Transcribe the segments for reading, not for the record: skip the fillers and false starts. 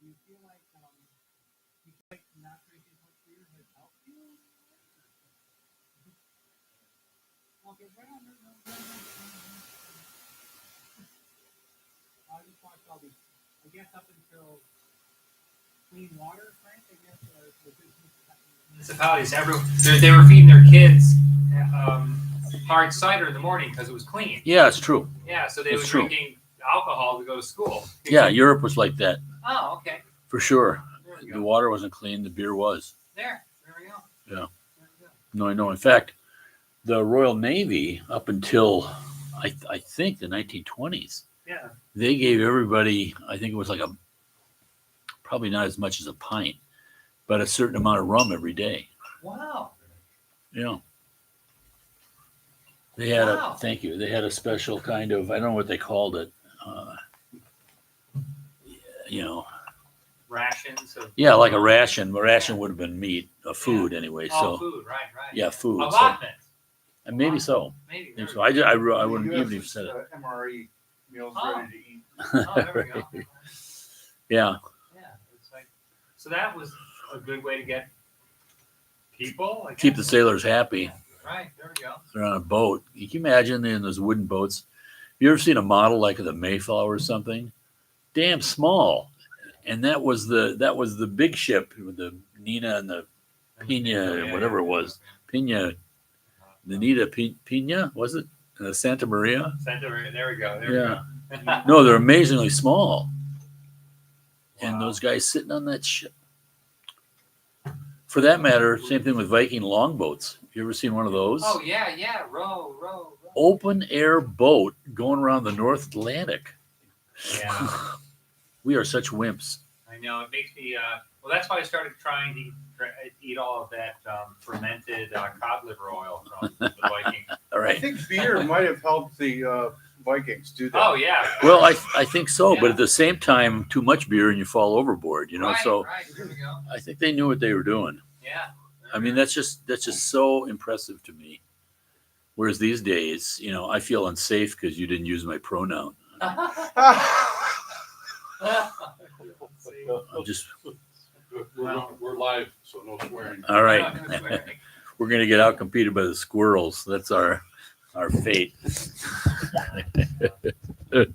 you feel like not drinking much beer has helped you? Okay, right on. I just watched all these. I guess up until clean water, Frank. I guess the business municipalities, they were feeding their kids hard cider in the morning because it was clean. Yeah, it's true. Yeah, so they were drinking alcohol to go to school. Yeah, Europe was like that. Oh, okay. For sure. The water wasn't clean. The beer was. There we go. Yeah. No, I know. In fact, the Royal Navy, up until I think the 1920s, they gave everybody, I think it was like probably not as much as a pint, but a certain amount of rum every day. Wow. Yeah. They had thank you. They had a special kind of, I don't know what they called it. Rations. Yeah, like a ration. A ration would have been meat, food anyway. Oh, food, right. Yeah, food. Allotment. And maybe so. Maybe so. I wouldn't even have said it. MRE meals ready to eat. Oh, there we go. Yeah. Yeah, it's like so. That was a good way to get people. Keep the sailors happy. Yeah. Right, there we go. They're on a boat. You can imagine in those wooden boats. You ever seen a model like the Mayflower or something? Damn small. And that was the big ship with the Nina and the Pina, whatever it was. Pina, the Nina Pina, was it? Santa Maria? Santa Maria, there we go. There we go. No, they're amazingly small. Wow. And those guys sitting on that ship. For that matter, same thing with Viking longboats. You ever seen one of those? Oh, yeah. Row. Open air boat going around the North Atlantic. Yeah. We are such wimps. I know. It makes me, well, that's why I started trying to eat all of that fermented cod liver oil from the Vikings. All right. I think beer might have helped the Vikings do that. Oh, yeah. Well, I think so. Yeah. But at the same time, too much beer and you fall overboard, Right, so there we go. I think they knew what they were doing. Yeah. I mean, that's just so impressive to me. Whereas these days, I feel unsafe because you didn't use my pronoun. We're live, so no swearing. All right. We're going to get out competed by the squirrels. That's our fate. Wow.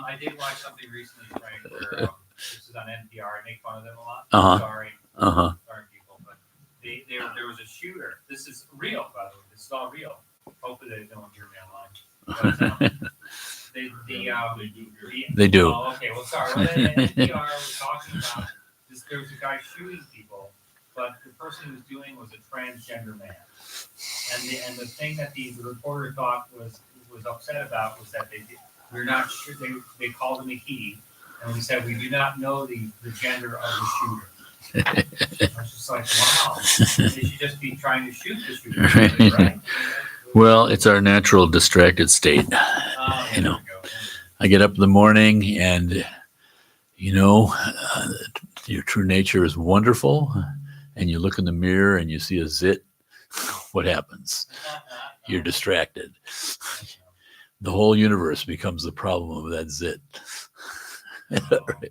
I did watch something recently, Frank, where this is on NPR. I make fun of them a lot. Sorry people, but there was a shooter. This is real, by the way. This is all real. Hopefully they don't hear me online. But, they do. Oh, okay. Well, sorry. Well, NPR was talking about this. There was a guy shooting people, but the person he was doing was a transgender man. And the thing that the reporter thought was upset about was that we're not sure. They called him a he, and we said we do not know the gender of the shooter. I was just like, wow. They should just be trying to shoot the shooter, right? Well, it's our natural distracted state. I get up in the morning and, your true nature is wonderful. And you look in the mirror and you see a zit. What happens? You're distracted. The whole universe becomes the problem of that zit,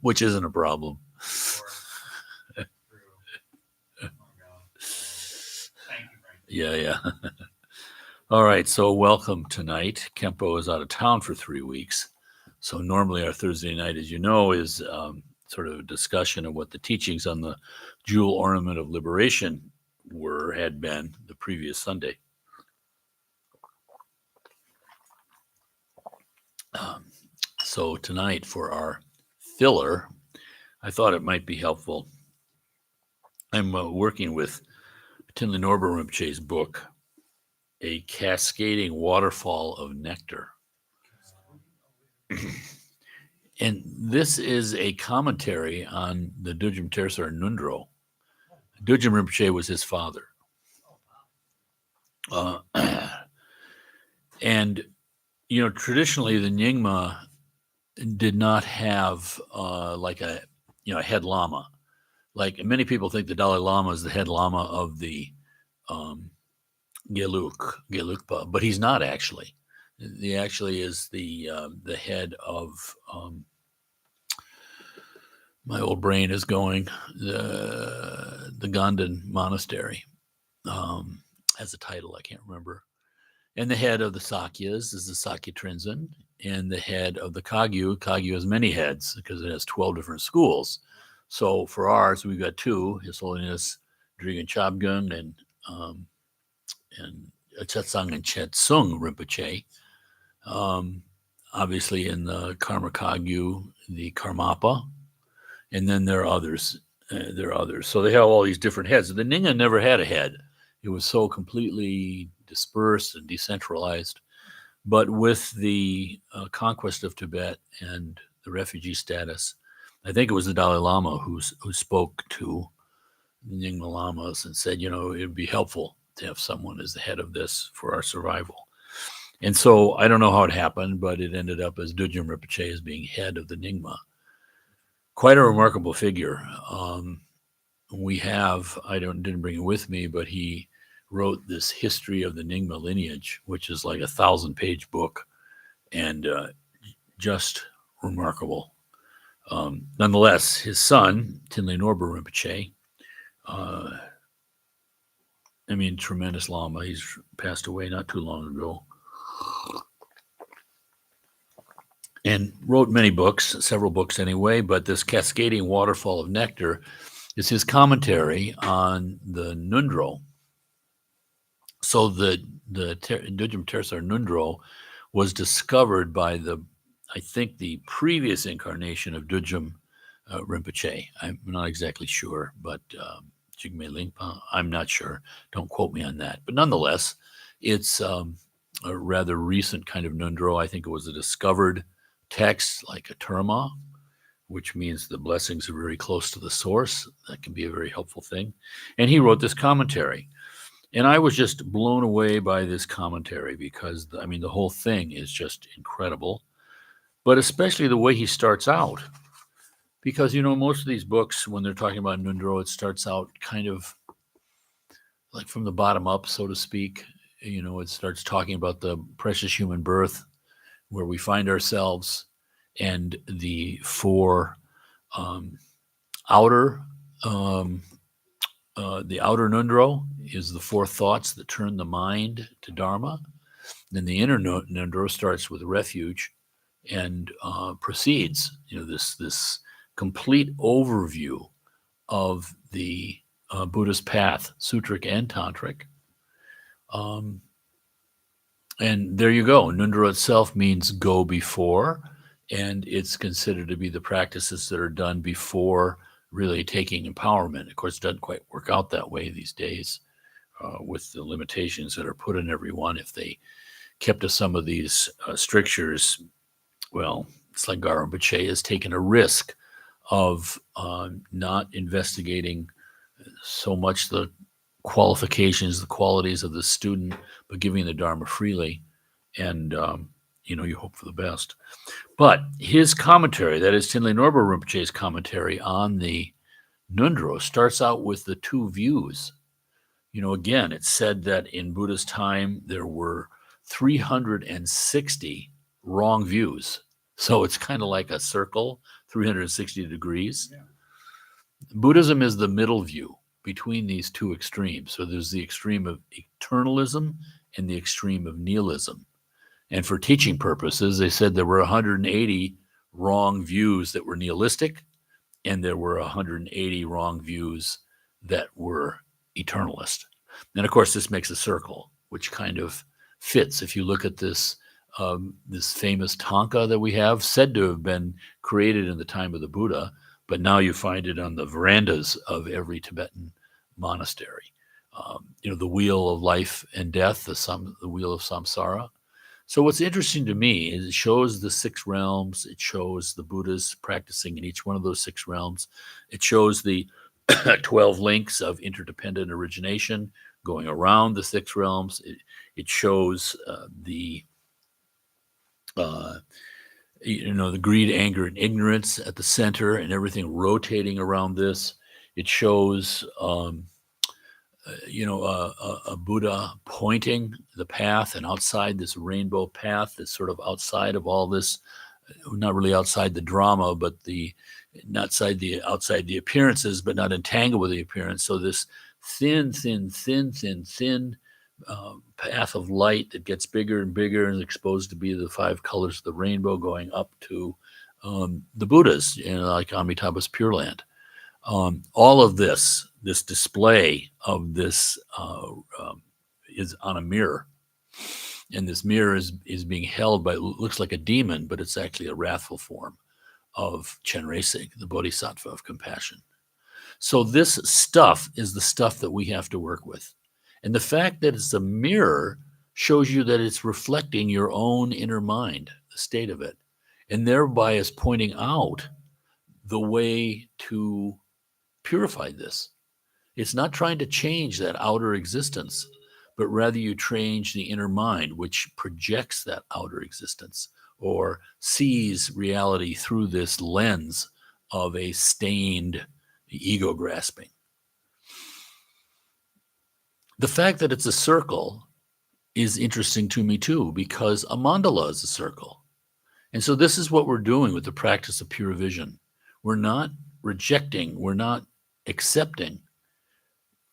which isn't a problem. Yeah. All right, so welcome tonight. Kempo is out of town for 3 weeks. So normally our Thursday night, as you know, is sort of a discussion of what the teachings on the jewel ornament of liberation had been the previous Sunday. So tonight for our filler, I thought it might be helpful. I'm working with Thinley Norbu Rinpoche's book, A Cascading Waterfall of Nectar. And this is a commentary on the Dujum Tersar Nundro. Dujum Rinpoche was his father. And, traditionally the Nyingma did not have like a head lama. Like many people think the Dalai Lama is the head lama of the Gelugpa, but he's not actually. He actually is the head of my old brain is going. The Ganden Monastery has a title I can't remember. And the head of the Sakyas is the Sakya Trinzen, and the head of the Kagyu has many heads because it has 12 different schools. So for ours, we've got two: His Holiness Drigan Chabgun and Chetsang and Chetsung Rinpoche. Obviously, in the Karma Kagyu, the Karmapa, and then there are others. So they have all these different heads. The Nyingma never had a head. It was so completely dispersed and decentralized. But with the conquest of Tibet and the refugee status, I think it was the Dalai Lama who spoke to the Nyingma Lamas and said, it would be helpful to have someone as the head of this for our survival. And so I don't know how it happened, but it ended up as Dudjom Rinpoche as being head of the Nyingma. Quite a remarkable figure. I didn't bring it with me, but he wrote this history of the Nyingma lineage, which is like a 1,000-page book, and just remarkable. Nonetheless, his son, Thinley Norbu Rinpoche, tremendous Lama. He's passed away not too long ago. And wrote many books, several books anyway, but this Cascading Waterfall of Nectar is his commentary on the Nundro. So the Dudjom Tersar Nundro was discovered by the previous incarnation of Dudjom Rinpoche. I'm not exactly sure, but Jigme Lingpa, I'm not sure. Don't quote me on that. But nonetheless, it's a rather recent kind of Nundro. I think it was a discovered text like a Terma, which means the blessings are very close to the source. That can be a very helpful thing. And he wrote this commentary. And I was just blown away by this commentary because, the whole thing is just incredible. But especially the way he starts out. Because, most of these books, when they're talking about Nundro, it starts out kind of like from the bottom up, so to speak. It starts talking about the precious human birth, where we find ourselves, and the four outer Nundro is the four thoughts that turn the mind to Dharma. Then the inner Nundro starts with refuge and proceeds, this complete overview of the Buddhist path, sutric and tantric. And there you go. Nundro itself means go before, and it's considered to be the practices that are done before really taking empowerment. Of course, it doesn't quite work out that way these days with the limitations that are put on everyone. If they kept to some of these strictures, well, it's like Garam Rinpoche has taken a risk of not investigating so much the qualifications, the qualities of the student, but giving the Dharma freely. And, you hope for the best. But his commentary, that is Thinley Norbu Rinpoche's commentary on the Nundro, starts out with the two views. Again, it's said that in Buddha's time, there were 360 wrong views. So it's kind of like a circle, 360 degrees. Yeah. Buddhism is the middle view between these two extremes. So there's the extreme of eternalism and the extreme of nihilism. And for teaching purposes, they said there were 180 wrong views that were nihilistic, and there were 180 wrong views that were eternalist. And of course, this makes a circle, which kind of fits. If you look at this famous tanka that we have, said to have been created in the time of the Buddha, but now you find it on the verandas of every Tibetan monastery. The wheel of life and death, the wheel of samsara. So what's interesting to me is it shows the 6 realms. It shows the Buddhas practicing in each one of those 6 realms. It shows the 12 links of interdependent origination going around the 6 realms. It shows the greed, anger, and ignorance at the center, and everything rotating around this. It shows a Buddha pointing the path, and outside this rainbow path that's sort of outside of all this, not really outside the drama, but the outside the appearances, but not entangled with the appearance. So this thin path of light that gets bigger and bigger and exposed to be the 5 colors of the rainbow, going up to the Buddhas, like Amitabha's Pure Land. All of this display of this is on a mirror. And this mirror is being held by, looks like a demon, but it's actually a wrathful form of Chenrezig, the Bodhisattva of compassion. So this stuff is the stuff that we have to work with. And the fact that it's a mirror shows you that it's reflecting your own inner mind, the state of it, and thereby is pointing out the way to purify this. It's not trying to change that outer existence, but rather you change the inner mind, which projects that outer existence or sees reality through this lens of a stained ego grasping. The fact that it's a circle is interesting to me too, because a mandala is a circle. And so this is what we're doing with the practice of pure vision. We're not rejecting, we're not accepting,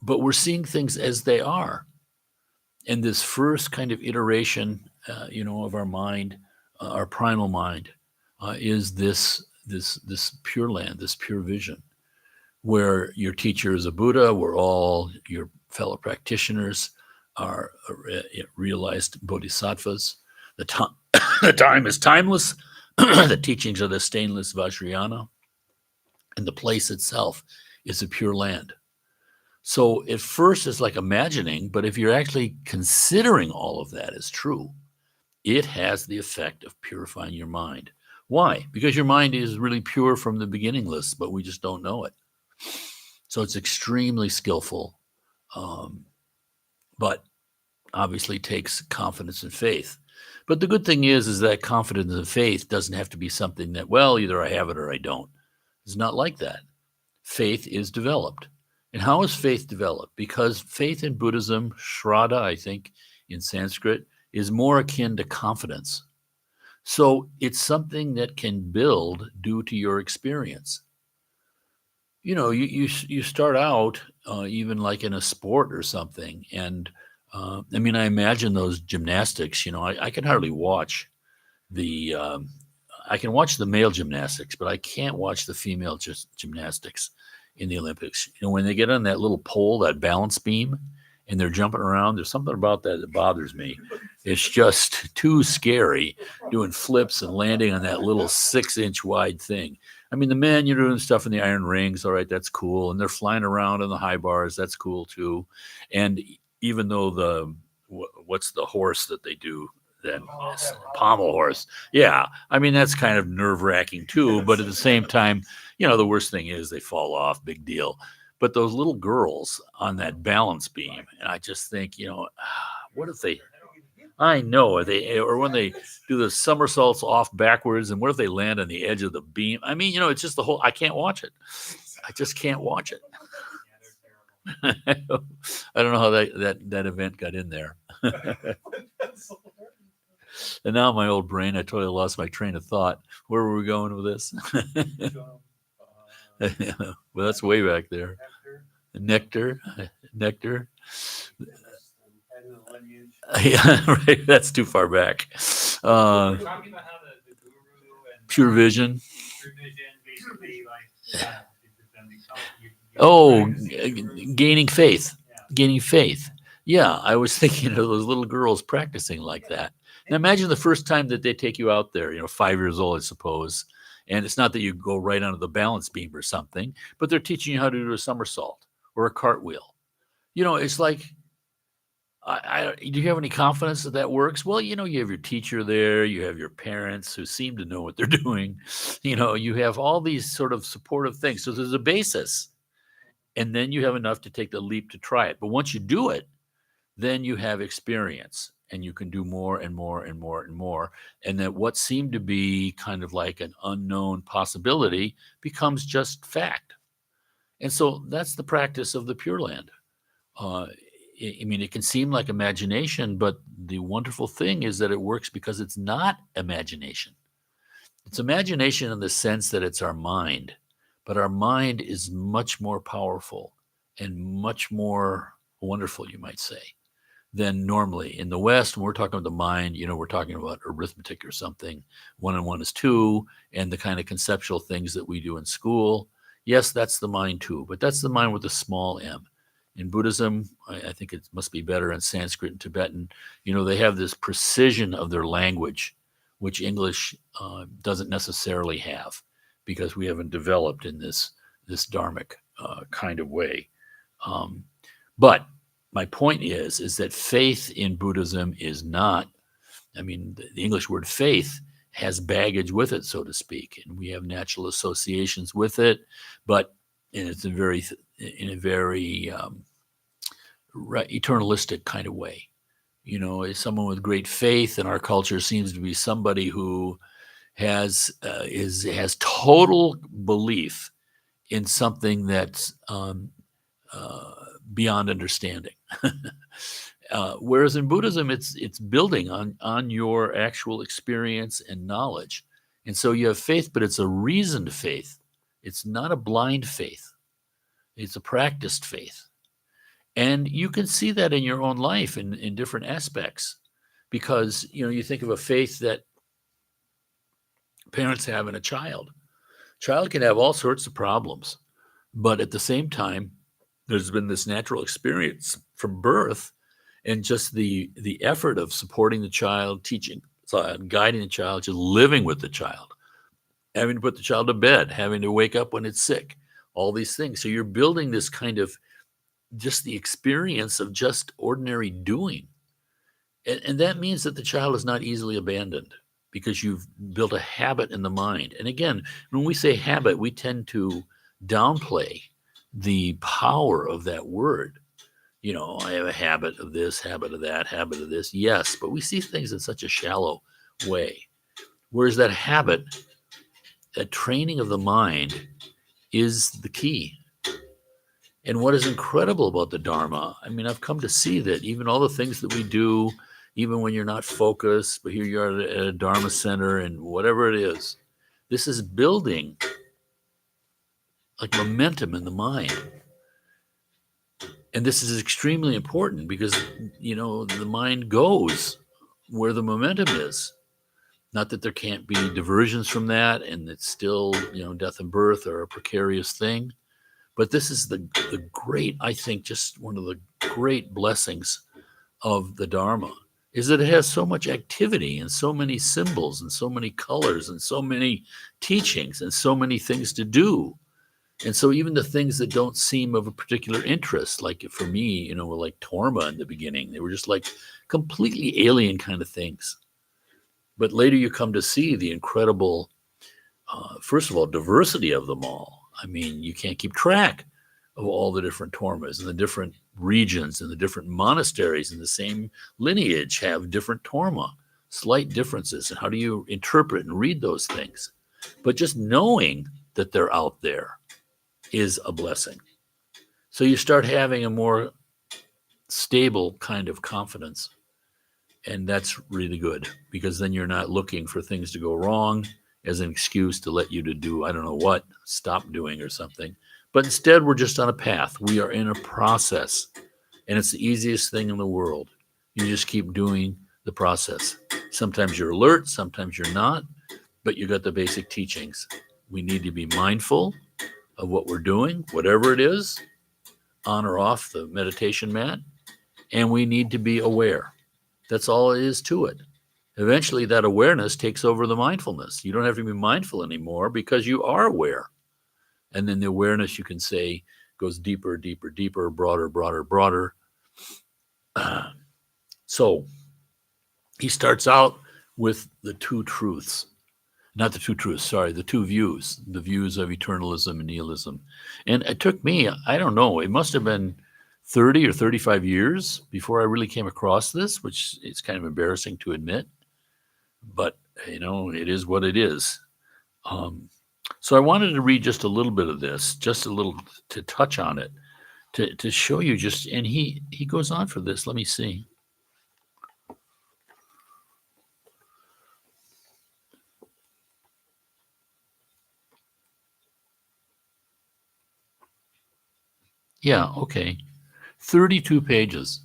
but we're seeing things as they are. And this first kind of iteration, of our mind, our primal mind, is this pure land, this pure vision, where your teacher is a Buddha, where all your fellow practitioners are realized bodhisattvas. The time is timeless. The teachings are the stainless Vajrayana, and the place itself is a pure land. So at first it's like imagining, but if you're actually considering all of that as true, it has the effect of purifying your mind. Why? Because your mind is really pure from the beginningless, but we just don't know it. So it's extremely skillful, but obviously takes confidence and faith. But the good thing is that confidence and faith doesn't have to be something that, well, either I have it or I don't. It's not like that. Faith is developed. And how is faith developed? Because faith in Buddhism, Shraddha, I think, in Sanskrit, is more akin to confidence. So it's something that can build due to your experience. You start out even like in a sport or something. And I imagine those gymnastics, I can hardly watch I can watch the male gymnastics, but I can't watch the female gymnastics in the Olympics. When they get on that little pole, that balance beam, and they're jumping around, there's something about that bothers me. It's just too scary, doing flips and landing on that little 6-inch wide thing. The men, you're doing stuff in the iron rings, all right, that's cool. And they're flying around on the high bars, that's cool too. And even though what's the horse that they do? That pommel horse. Yeah. That's kind of nerve-wracking too. But at the same time, the worst thing is they fall off, big deal. But those little girls on that balance beam, and I just think, what if they, I know, or when they do the somersaults off backwards, and what if they land on the edge of the beam? It's just I can't watch it. I just can't watch it. I don't know how that event got in there. And now my old brain, I totally lost my train of thought. Where were we going with this? Well, that's way back there. Nectar. Yeah, right. That's too far back. We're talking about how the guru and Pure vision. basically Gaining faith. Gaining faith. Yeah, I was thinking of those little girls practicing like that. Now imagine the first time that they take you out there, 5 years old, I suppose. And it's not that you go right onto the balance beam or something, but they're teaching you how to do a somersault or a cartwheel. It's like, do you have any confidence that works? Well, you have your teacher there, you have your parents who seem to know what they're doing. You have all these sort of supportive things. So there's a basis. And then you have enough to take the leap to try it. But once you do it, then you have experience. And you can do more and more and more and more. And that what seemed to be kind of like an unknown possibility becomes just fact. And so that's the practice of the Pure Land. It can seem like imagination, but the wonderful thing is that it works because it's not imagination. It's imagination in the sense that it's our mind. but our mind is much more powerful and much more wonderful, you might say, than normally. In the West, when we're talking about the mind, we're talking about arithmetic or something. 1 and 1 is 2, and the kind of conceptual things that we do in school. Yes, that's the mind too, but that's the mind with a small m. In Buddhism, I think it must be better in Sanskrit and Tibetan. They have this precision of their language, which English doesn't necessarily have, because we haven't developed in this dharmic kind of way. But my point is that faith in Buddhism is not, the English word faith has baggage with it, so to speak, and we have natural associations with it, but it's in a very eternalistic kind of way. Someone with great faith in our culture seems to be somebody who has total belief in something that's beyond understanding. Whereas in Buddhism, it's building on your actual experience and knowledge. And so you have faith, but it's a reasoned faith. It's not a blind faith. It's a practiced faith. And you can see that in your own life in different aspects, because, you think of a faith that parents have in a child. Child can have all sorts of problems, but at the same time, there's been this natural experience from birth, and just the effort of supporting the child, teaching, guiding the child, just living with the child, having to put the child to bed, having to wake up when it's sick, all these things. So you're building this kind of just the experience of just ordinary doing. And that means that the child is not easily abandoned, because you've built a habit in the mind. And again, when we say habit, we tend to downplay the power of that word. I have a habit of this, habit of that, habit of this. Yes, but we see things in such a shallow way. Whereas that habit, that training of the mind, is the key. And what is incredible about the Dharma, I've come to see that even all the things that we do, even when you're not focused, but here you are at a Dharma center and whatever it is, this is building like momentum in the mind. And this is extremely important, because, the mind goes where the momentum is. Not that there can't be diversions from that, and it's still, death and birth are a precarious thing. But this is the great, I think, just one of the great blessings of the Dharma, is that it has so much activity and so many symbols and so many colors and so many teachings and so many things to do. And so even the things that don't seem of a particular interest, like for me, were like Torma in the beginning. They were just like completely alien kind of things. But later you come to see the incredible, first of all, diversity of them all. You can't keep track of all the different Tormas, and the different regions and the different monasteries in the same lineage have different Torma, slight differences. And how do you interpret and read those things? But just knowing that they're out there is a blessing. So you start having a more stable kind of confidence. And that's really good, because then you're not looking for things to go wrong as an excuse to let you to do, I don't know what, stop doing or something. But instead, we're just on a path. We are in a process, and it's the easiest thing in the world. You just keep doing the process. Sometimes you're alert, sometimes you're not, but you got the basic teachings. We need to be mindful of what we're doing, whatever it is, on or off the meditation mat, and we need to be aware. That's all it is to it. Eventually, that awareness takes over the mindfulness. You don't have to be mindful anymore, because you are aware. And then the awareness, you can say, goes deeper, deeper, deeper, broader, broader, broader. So he starts out with the two truths. Not the two truths, sorry, the two views, the views of eternalism and nihilism. And it took me, I don't know, it must have been 30 or 35 years before I really came across this, which is kind of embarrassing to admit. But, it is what it is. So I wanted to read just a little bit of this, just a little to touch on it, to show you just, and he goes on for this. Let me see. Yeah, okay. 32 pages.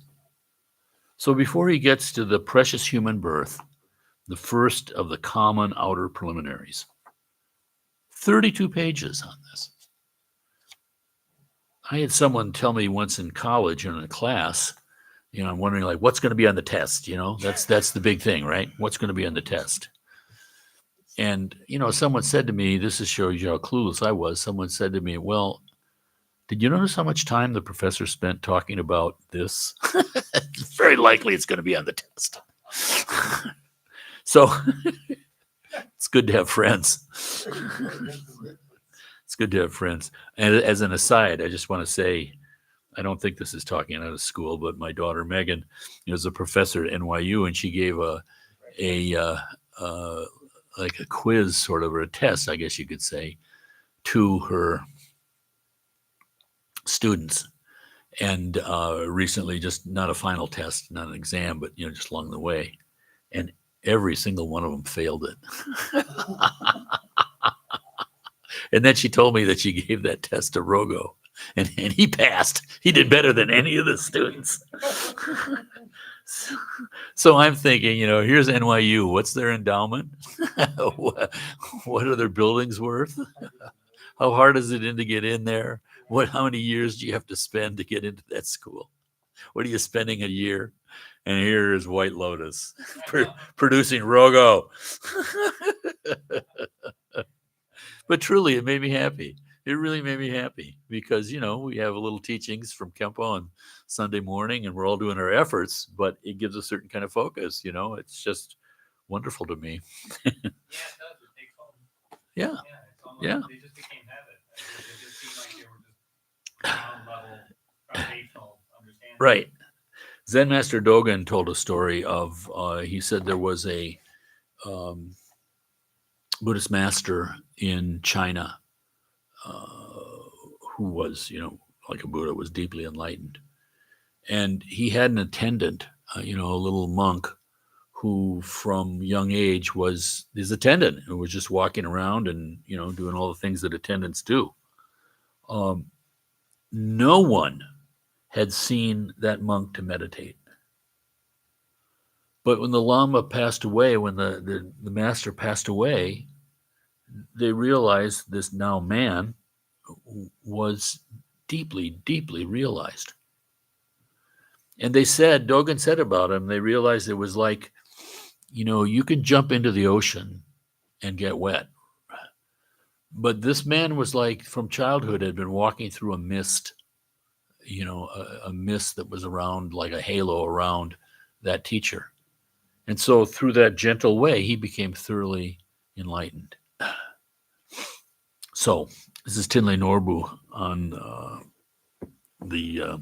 So before he gets to the precious human birth, the first of the common outer preliminaries, 32 pages on this. I had someone tell me once in college in a class, I'm wondering like, what's going to be on the test? That's the big thing, right? What's going to be on the test? And, someone said to me, this shows you how clueless I was. Someone said to me, well, did you notice how much time the professor spent talking about this? It's very likely it's going to be on the test. So it's good to have friends. It's good to have friends. And as an aside, I just want to say, I don't think this is talking out of school, but my daughter Megan is a professor at NYU, and she gave a like a quiz sort of, or a test, I guess you could say, to her students. And recently, just not a final test, not an exam, but just along the way, and every single one of them failed it. And then she told me that she gave that test to Rogo, and he passed. He did better than any of the students. So I'm thinking, here's NYU. What's their endowment? What are their buildings worth? How hard is it to get in there? How many years do you have to spend to get into that school? What are you spending a year? And here is White Lotus producing Rogo. But truly, it made me happy. It really made me happy because, we have a little teachings from Kempo on Sunday morning and we're all doing our efforts, but it gives a certain kind of focus, It's just wonderful to me. Yeah, it does. It takes home. Yeah. It's almost, Yeah. They just became habit. It just seemed like they were just ground level, foundational understanding. Right. Zen Master Dogen told a story of, he said there was a Buddhist master in China who was, like a Buddha, was deeply enlightened. And he had an attendant, a little monk who from young age was his attendant, who was just walking around and, doing all the things that attendants do. No one had seen that monk to meditate. But when the Lama passed away, when the master passed away, they realized this now man was deeply, deeply realized. And they said, Dogen said about him, they realized it was like, you can jump into the ocean and get wet. But this man was like, from childhood, had been walking through a mist, a mist that was around, like a halo around that teacher. And so through that gentle way, he became thoroughly enlightened. So this is Thinley Norbu on the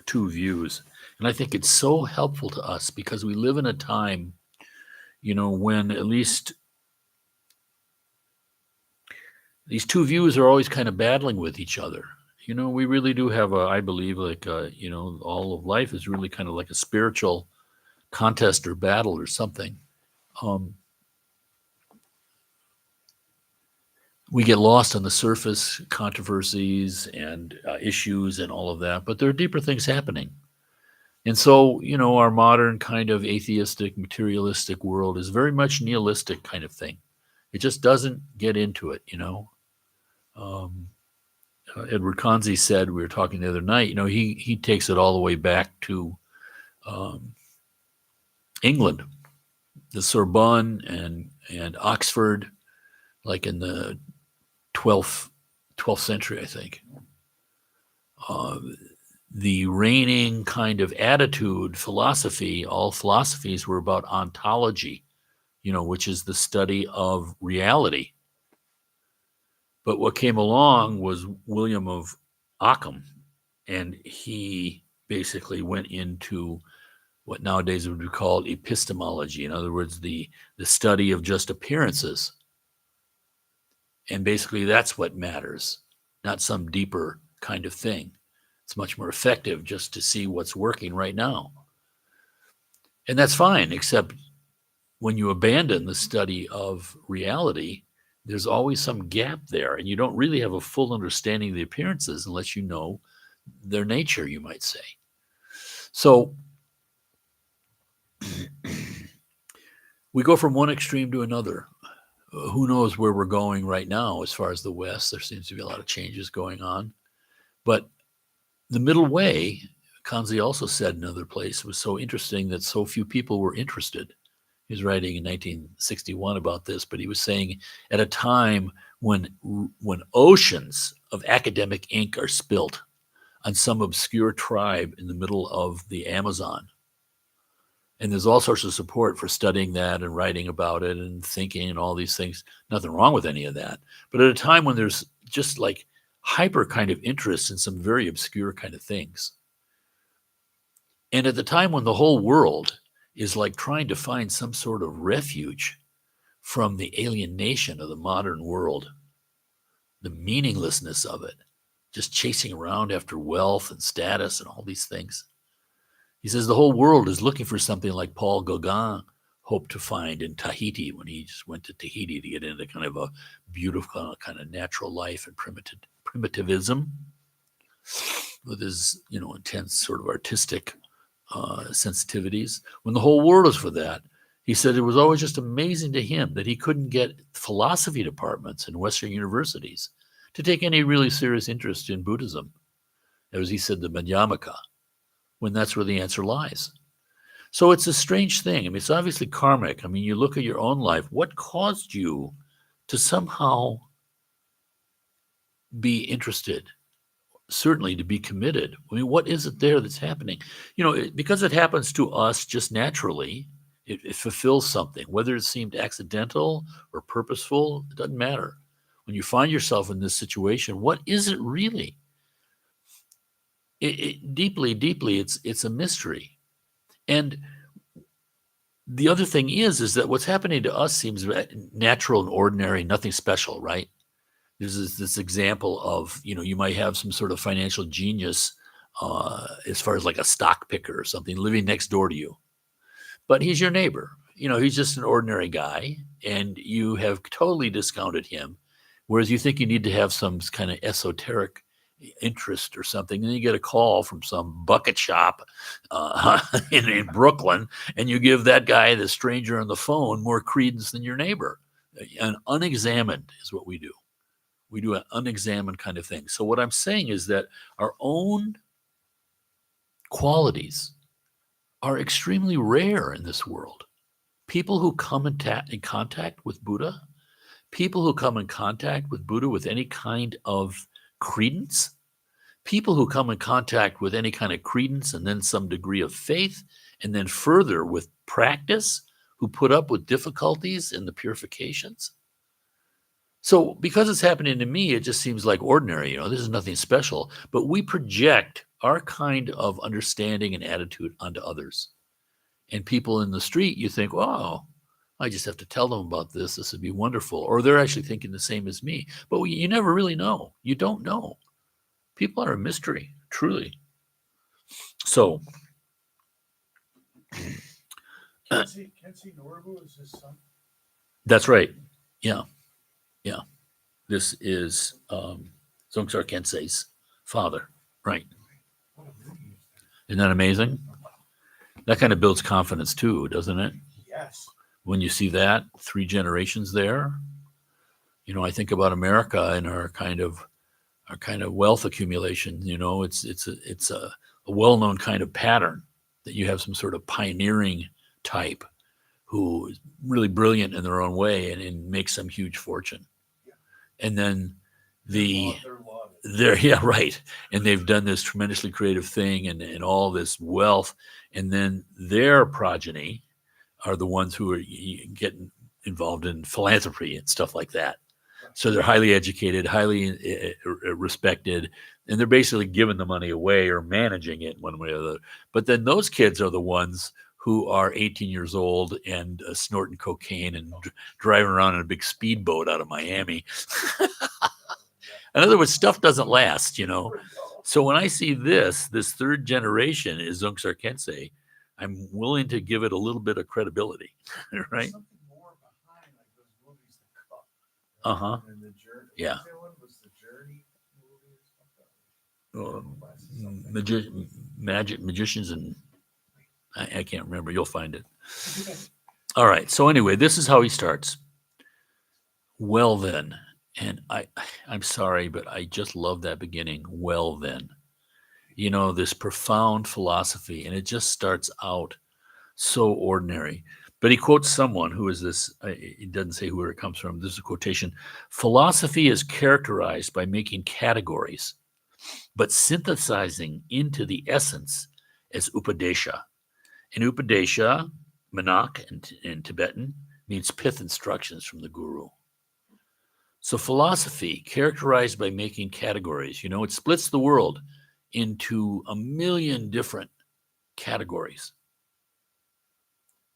two views. And I think it's so helpful to us because we live in a time, when at least these two views are always kind of battling with each other. We really do have I believe, like, all of life is really kind of like a spiritual contest or battle or something. We get lost on the surface, controversies and issues and all of that, but there are deeper things happening. And so, our modern kind of atheistic, materialistic world is very much nihilistic kind of thing. It just doesn't get into it, Edward Conzi said, we were talking the other night, he takes it all the way back to England, the Sorbonne and Oxford, like in the 12th century, I think. The reigning kind of attitude, philosophy, all philosophies were about ontology, which is the study of reality. But what came along was William of Ockham, and he basically went into what nowadays would be called epistemology. In other words, the study of just appearances. And basically that's what matters, not some deeper kind of thing. It's much more effective just to see what's working right now. And that's fine, except when you abandon the study of reality, there's always some gap there, and you don't really have a full understanding of the appearances unless you know their nature, you might say. So we go from one extreme to another. Who knows where we're going right now as far as the West? There seems to be a lot of changes going on. But the middle way, Kanzi also said in another place, was so interesting that so few people were interested. He was writing in 1961 about this, but he was saying at a time when oceans of academic ink are spilt on some obscure tribe in the middle of the Amazon, and there's all sorts of support for studying that and writing about it and thinking and all these things. Nothing wrong with any of that. But at a time when there's just like hyper kind of interest in some very obscure kind of things. And at the time when the whole world is like trying to find some sort of refuge from the alienation of the modern world, the meaninglessness of it, just chasing around after wealth and status and all these things. He says the whole world is looking for something like Paul Gauguin hoped to find in Tahiti when he just went to Tahiti to get into kind of a beautiful kind of natural life and primitivism with his, intense sort of artistic sensitivities. When the whole world is for that, he said it was always just amazing to him that he couldn't get philosophy departments in Western universities to take any really serious interest in Buddhism, as he said, the Madhyamaka, when that's where the answer lies. So it's a strange thing. I mean, it's obviously karmic. I mean, you look at your own life. What caused you to somehow be interested? Certainly to be committed. I mean, what is it there that's happening? Because it happens to us just naturally, it fulfills something. Whether it seemed accidental or purposeful, it doesn't matter. When you find yourself in this situation, what is it really? Deeply, it's a mystery. And the other thing is that what's happening to us seems natural and ordinary, nothing special, right? There's this example of, you might have some sort of financial genius as far as like a stock picker or something living next door to you. But he's your neighbor. He's just an ordinary guy, and you have totally discounted him. Whereas you think you need to have some kind of esoteric interest or something, and you get a call from some bucket shop in Brooklyn, and you give that guy, the stranger on the phone, more credence than your neighbor. And unexamined is what we do. We do an unexamined kind of thing. So what I'm saying is that our own qualities are extremely rare in this world. People who come in contact with Buddha, people who come in contact with Buddha with any kind of credence, people who come in contact with any kind of credence and then some degree of faith, and then further with practice, who put up with difficulties in the purifications. So because it's happening to me, it just seems like ordinary, this is nothing special, but we project our kind of understanding and attitude onto others. And people in the street, you think, oh, I just have to tell them about this. This would be wonderful. Or they're actually thinking the same as me. But you never really know. You don't know. People are a mystery, truly. So. Kenzie Norbu is his son? That's right. Yeah. Yeah. This is Dzongtsar Khyentse's father. Right. Isn't that amazing? That kind of builds confidence too, doesn't it? Yes. When you see that 3 generations there, I think about America and our kind of wealth accumulation. It's a well-known kind of pattern that you have some sort of pioneering type who is really brilliant in their own way and makes some huge fortune. And then right. And they've done this tremendously creative thing and all this wealth. And then their progeny are the ones who are getting involved in philanthropy and stuff like that. So they're highly educated, highly respected, and they're basically giving the money away or managing it one way or the other. But then those kids are the ones who are 18 years old and snorting cocaine and driving around in a big speedboat out of Miami. In other words, stuff doesn't last, So when I see this 3rd generation is Dzongtsar Khyentse, I'm willing to give it a little bit of credibility, right? Something more behind, like those movies, The Cup. Uh-huh. And The Journey. Yeah. What was the Journey movie or something? magicians, and I can't remember. You'll find it. All right. So anyway, this is how he starts. Well then, and I'm sorry, but I just love that beginning. Well then, this profound philosophy, and it just starts out so ordinary. But he quotes someone who is this, he doesn't say where it comes from. This is a quotation. Philosophy is characterized by making categories, but synthesizing into the essence as upadesha. And upadesha, manak in Tibetan, means pith instructions from the guru. So philosophy, characterized by making categories, it splits the world into a million different categories.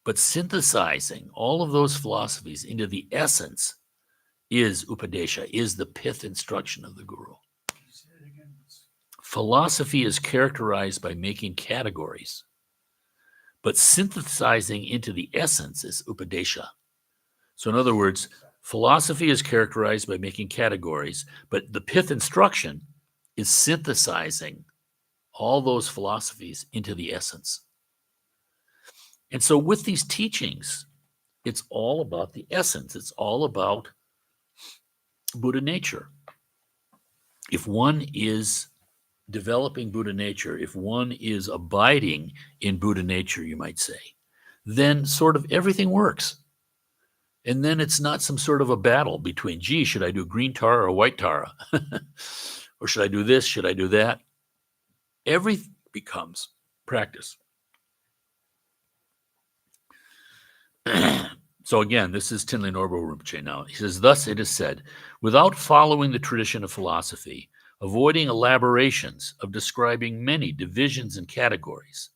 But synthesizing all of those philosophies into the essence is upadesha, is the pith instruction of the guru. Philosophy is characterized by making categories, but synthesizing into the essence is upadesha. So in other words, philosophy is characterized by making categories, but the pith instruction is synthesizing all those philosophies into the essence. And so with these teachings, it's all about the essence. It's all about Buddha nature. If one is developing Buddha nature, if one is abiding in Buddha nature, you might say, then sort of everything works. And then it's not some sort of a battle between, gee, should I do green Tara or white Tara? Or should I do this? Should I do that? Everything becomes practice. So again, this is Thinley Norbu Rinpoche now. He says, thus it is said, without following the tradition of philosophy, avoiding elaborations of describing many divisions and categories,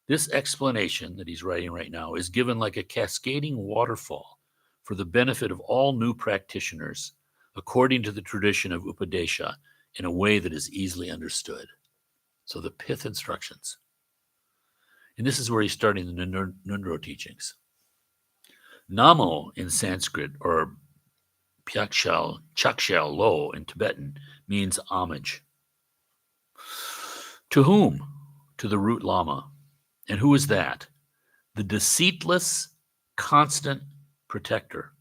this explanation that he's writing right now is given like a cascading waterfall for the benefit of all new practitioners, according to the tradition of Upadesha, in a way that is easily understood. So the pith instructions. And this is where he's starting the Nundro teachings. Namo in Sanskrit, or Chakshal Lo in Tibetan, means homage. To whom? To the root Lama. And who is that? The deceitless, constant protector.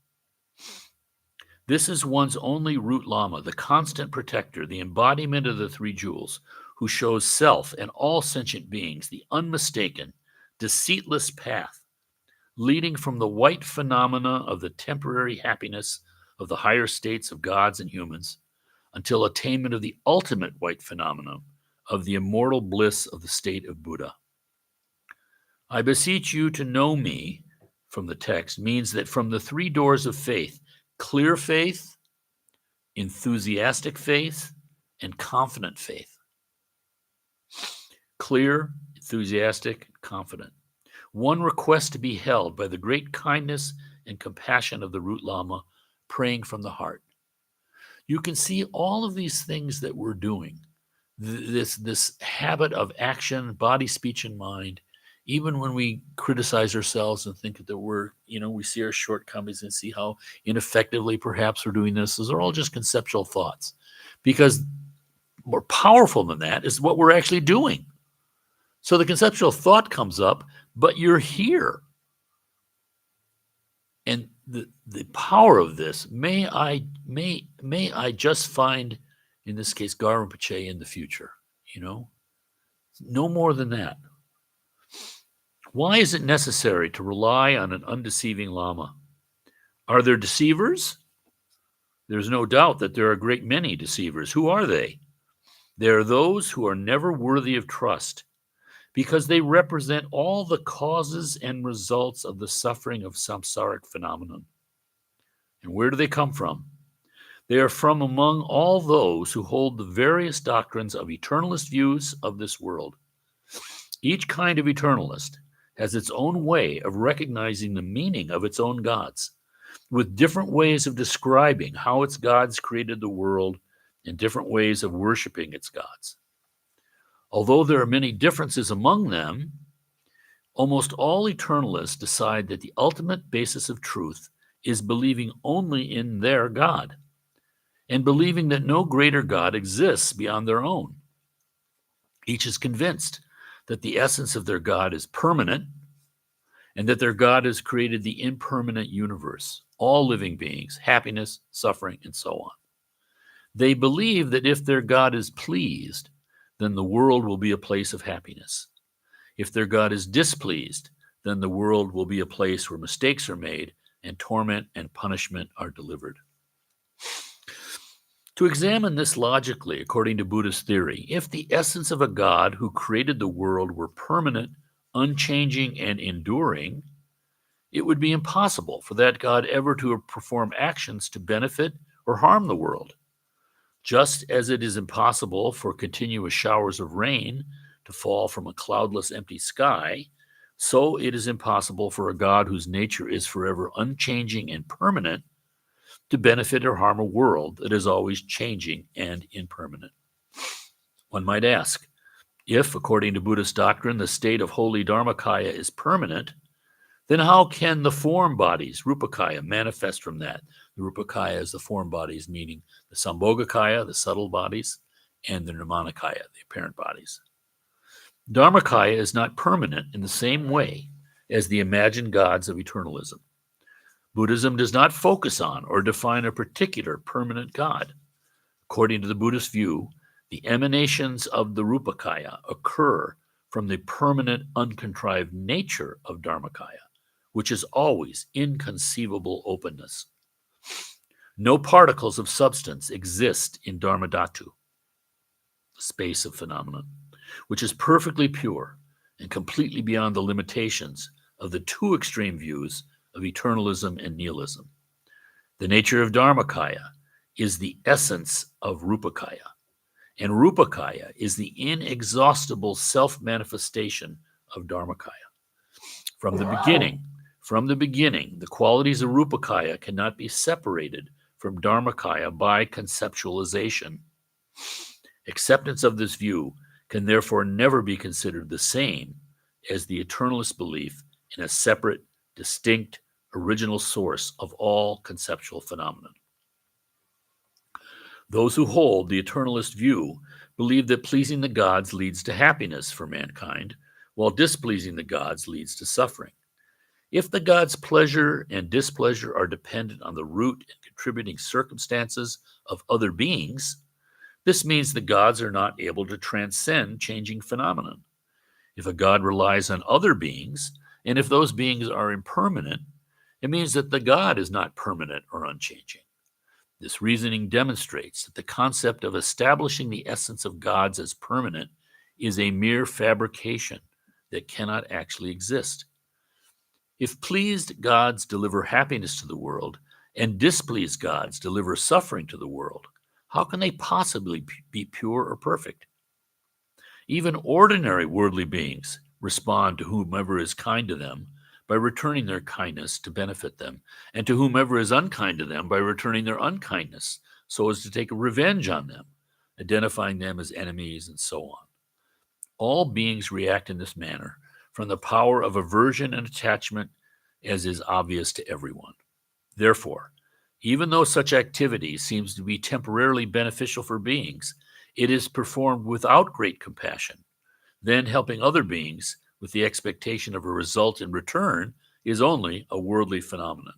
This is one's only root Lama, the constant protector, the embodiment of the three jewels, who shows self and all sentient beings the unmistaken, deceatless path, leading from the white phenomena of the temporary happiness of the higher states of gods and humans, until attainment of the ultimate white phenomena of the immortal bliss of the state of Buddha. I beseech you to know me, from the text, means that from the three doors of faith, clear faith, enthusiastic faith, and confident faith. Clear, enthusiastic, confident. One requests to be held by the great kindness and compassion of the root Lama, praying from the heart. You can see all of these things that we're doing, this habit of action, body, speech, and mind, even when we criticize ourselves and think that we see our shortcomings and see how ineffectively perhaps we're doing this, those are all just conceptual thoughts. Because more powerful than that is what we're actually doing. So the conceptual thought comes up, but you're here. And the power of this, may I just find, in this case, Gar Rinpoche in the future, no more than that. Why is it necessary to rely on an undeceiving Lama? Are there deceivers? There's no doubt that there are a great many deceivers. Who are they? They are those who are never worthy of trust, because they represent all the causes and results of the suffering of samsaric phenomenon. And where do they come from? They are from among all those who hold the various doctrines of eternalist views of this world. Each kind of eternalist has its own way of recognizing the meaning of its own gods, with different ways of describing how its gods created the world and different ways of worshiping its gods. Although there are many differences among them, almost all eternalists decide that the ultimate basis of truth is believing only in their God, and believing that no greater God exists beyond their own. Each is convinced that the essence of their God is permanent and that their God has created the impermanent universe, all living beings, happiness, suffering, and so on. They believe that if their God is pleased, then the world will be a place of happiness. If their God is displeased, then the world will be a place where mistakes are made and torment and punishment are delivered. To examine this logically, according to Buddhist theory, if the essence of a God who created the world were permanent, unchanging, and enduring, it would be impossible for that God ever to perform actions to benefit or harm the world. Just as it is impossible for continuous showers of rain to fall from a cloudless, empty sky, so it is impossible for a God whose nature is forever unchanging and permanent to benefit or harm a world that is always changing and impermanent. One might ask, if, according to Buddhist doctrine, the state of holy Dharmakaya is permanent, then how can the form bodies, Rupakaya, manifest from that? The Rupakaya is the form bodies, meaning the Sambhogakaya, the subtle bodies, and the Nirmanakaya, the apparent bodies. Dharmakaya is not permanent in the same way as the imagined gods of eternalism. Buddhism does not focus on or define a particular permanent God. According to the Buddhist view, the emanations of the Rupakaya occur from the permanent, uncontrived nature of Dharmakaya, which is always inconceivable openness. No particles of substance exist in Dharmadhatu, space of phenomena, which is perfectly pure and completely beyond the limitations of the two extreme views of eternalism and nihilism. The nature of Dharmakaya is the essence of Rupakaya, and Rupakaya is the inexhaustible self-manifestation of Dharmakaya. From the beginning, the qualities of Rupakaya cannot be separated from Dharmakaya by conceptualization. Acceptance of this view can therefore never be considered the same as the eternalist belief in a separate, distinct, original source of all conceptual phenomena. Those who hold the eternalist view believe that pleasing the gods leads to happiness for mankind, while displeasing the gods leads to suffering. If the gods' pleasure and displeasure are dependent on the root and contributing circumstances of other beings, this means the gods are not able to transcend changing phenomena. If a god relies on other beings, and if those beings are impermanent, it means that the god is not permanent or unchanging. This reasoning demonstrates that the concept of establishing the essence of gods as permanent is a mere fabrication that cannot actually exist. If pleased gods deliver happiness to the world and displeased gods deliver suffering to the world, how can they possibly be pure or perfect? Even ordinary worldly beings respond to whomever is kind to them by returning their kindness to benefit them, and to whomever is unkind to them by returning their unkindness so as to take revenge on them, identifying them as enemies, and so on. All beings react in this manner from the power of aversion and attachment, as is obvious to everyone. Therefore, even though such activity seems to be temporarily beneficial for beings, it is performed without great compassion. Then helping other beings with the expectation of a result in return is only a worldly phenomenon.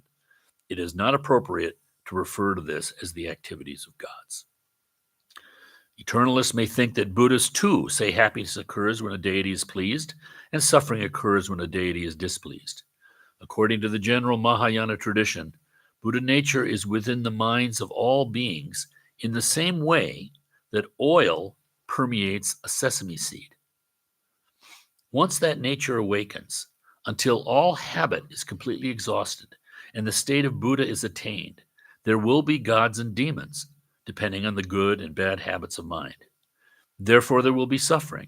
It is not appropriate to refer to this as the activities of gods. Eternalists may think that Buddhists too say happiness occurs when a deity is pleased and suffering occurs when a deity is displeased. According to the general Mahayana tradition, Buddha nature is within the minds of all beings in the same way that oil permeates a sesame seed. Once that nature awakens, until all habit is completely exhausted and the state of Buddha is attained, there will be gods and demons, depending on the good and bad habits of mind. Therefore, there will be suffering,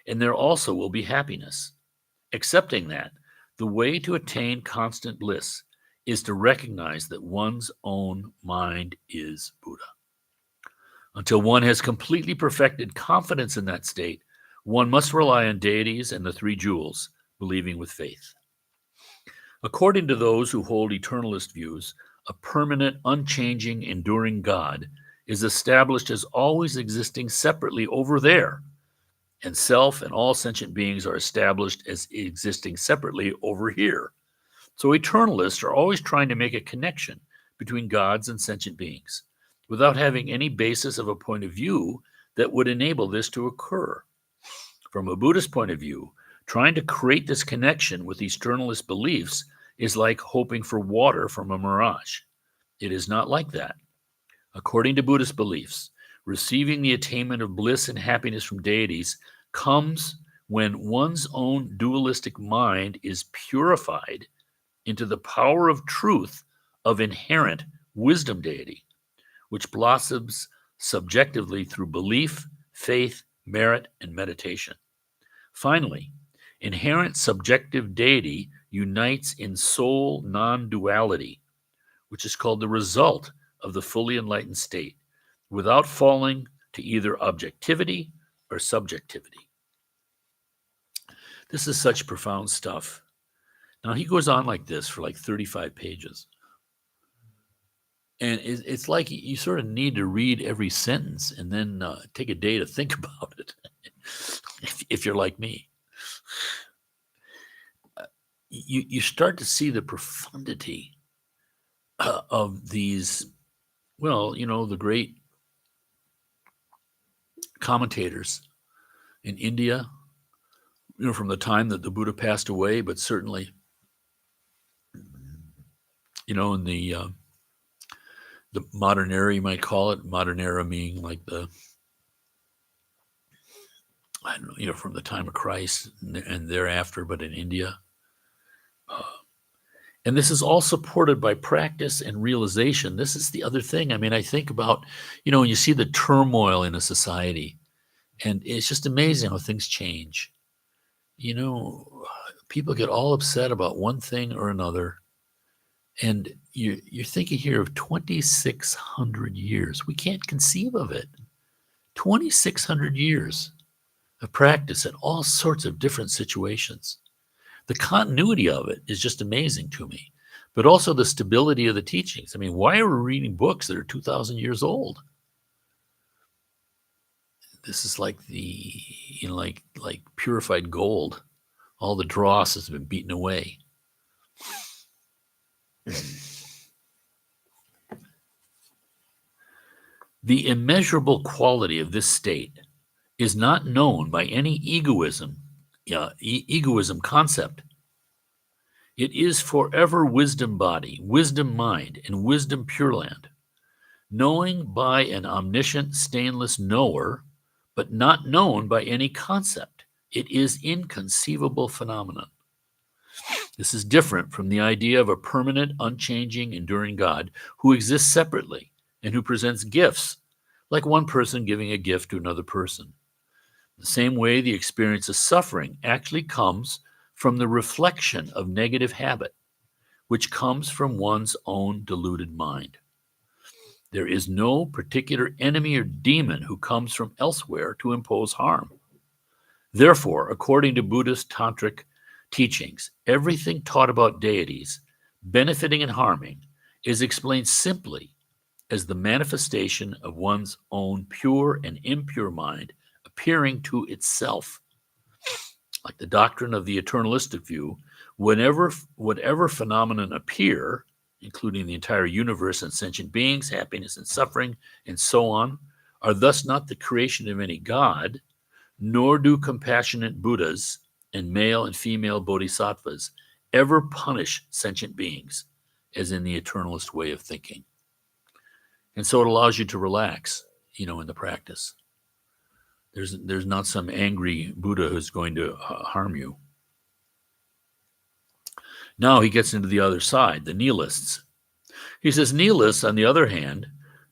and there also will be happiness. Accepting that, the way to attain constant bliss is to recognize that one's own mind is Buddha. Until one has completely perfected confidence in that state, one must rely on deities and the three jewels, believing with faith. According to those who hold eternalist views, a permanent, unchanging, enduring God is established as always existing separately over there, and self and all sentient beings are established as existing separately over here. So eternalists are always trying to make a connection between gods and sentient beings without having any basis of a point of view that would enable this to occur. From a Buddhist point of view, trying to create this connection with externalist beliefs is like hoping for water from a mirage. It is not like that. According to Buddhist beliefs, receiving the attainment of bliss and happiness from deities comes when one's own dualistic mind is purified into the power of truth of inherent wisdom deity, which blossoms subjectively through belief, faith, merit, and meditation. Finally, inherent subjective deity unites in soul non-duality, which is called the result of the fully enlightened state, without falling to either objectivity or subjectivity. This is such profound stuff. Now, he goes on like this for like 35 pages. And it's like you sort of need to read every sentence and then take a day to think about it, if you're like me. You start to see the profundity of these, well, the great commentators in India, from the time that the Buddha passed away, but certainly, in the modern era, you might call it, modern era meaning like from the time of Christ and thereafter, but in India. And this is all supported by practice and realization. This is the other thing. I mean, I think about, when you see the turmoil in a society, and it's just amazing how things change. People get all upset about one thing or another. And you're thinking here of 2,600 years. We can't conceive of it. 2,600 years of practice in all sorts of different situations. The continuity of it is just amazing to me, but also the stability of the teachings. I mean, why are we reading books that are 2,000 years old? This is like like purified gold. All the dross has been beaten away. The immeasurable quality of this state is not known by any egoism concept. It is forever wisdom body, wisdom mind, and wisdom pure land, knowing by an omniscient, stainless knower, but not known by any concept. It is inconceivable phenomenon. This is different from the idea of a permanent, unchanging, enduring God who exists separately and who presents gifts, like one person giving a gift to another person. The same way the experience of suffering actually comes from the reflection of negative habit, which comes from one's own deluded mind. There is no particular enemy or demon who comes from elsewhere to impose harm. Therefore, according to Buddhist tantric teachings, everything taught about deities, benefiting and harming, is explained simply as the manifestation of one's own pure and impure mind appearing to itself. Like the doctrine of the eternalistic view, whatever phenomenon appear, including the entire universe and sentient beings, happiness and suffering, and so on, are thus not the creation of any god, nor do compassionate Buddhas and male and female bodhisattvas ever punish sentient beings, as in the eternalist way of thinking. And so it allows you to relax, in the practice. There's not some angry Buddha who's going to harm you. Now he gets into the other side, the nihilists. He says, nihilists, on the other hand,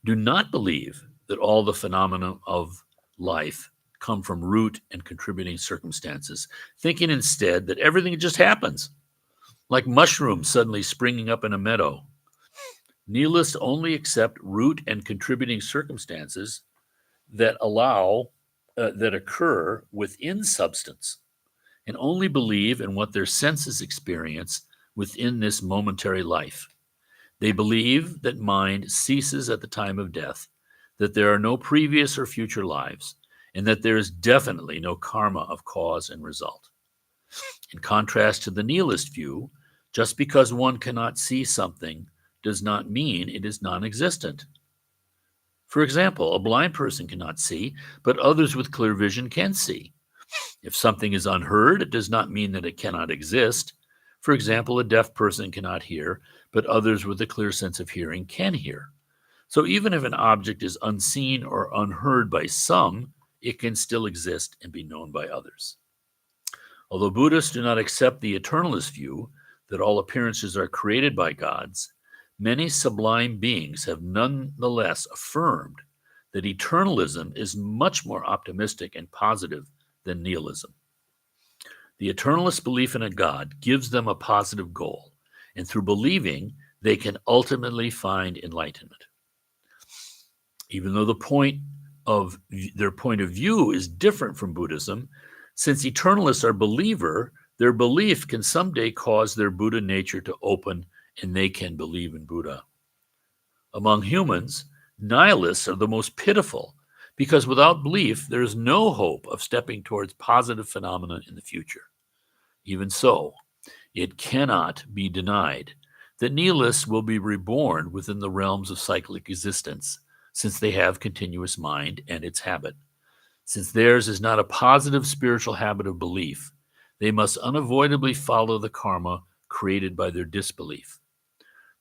do not believe that all the phenomena of life come from root and contributing circumstances, thinking instead that everything just happens, like mushrooms suddenly springing up in a meadow. Nihilists only accept root and contributing circumstances that occur within substance, and only believe in what their senses experience within this momentary life. They believe that mind ceases at the time of death, that there are no previous or future lives, and that there is definitely no karma of cause and result. In contrast to the nihilist view, just because one cannot see something does not mean it is non-existent. For example, a blind person cannot see, but others with clear vision can see. If something is unheard, it does not mean that it cannot exist. For example, a deaf person cannot hear, but others with a clear sense of hearing can hear. So even if an object is unseen or unheard by some, it can still exist and be known by others. Although Buddhists do not accept the eternalist view that all appearances are created by gods, many sublime beings have nonetheless affirmed that eternalism is much more optimistic and positive than nihilism. The eternalist belief in a God gives them a positive goal, and through believing, they can ultimately find enlightenment. Even though their point of view is different from Buddhism, since eternalists are believer, their belief can someday cause their Buddha nature to open and they can believe in Buddha. Among humans, nihilists are the most pitiful because without belief, there is no hope of stepping towards positive phenomena in the future. Even so, it cannot be denied that nihilists will be reborn within the realms of cyclic existence, since they have continuous mind and its habit. Since theirs is not a positive spiritual habit of belief, they must unavoidably follow the karma created by their disbelief.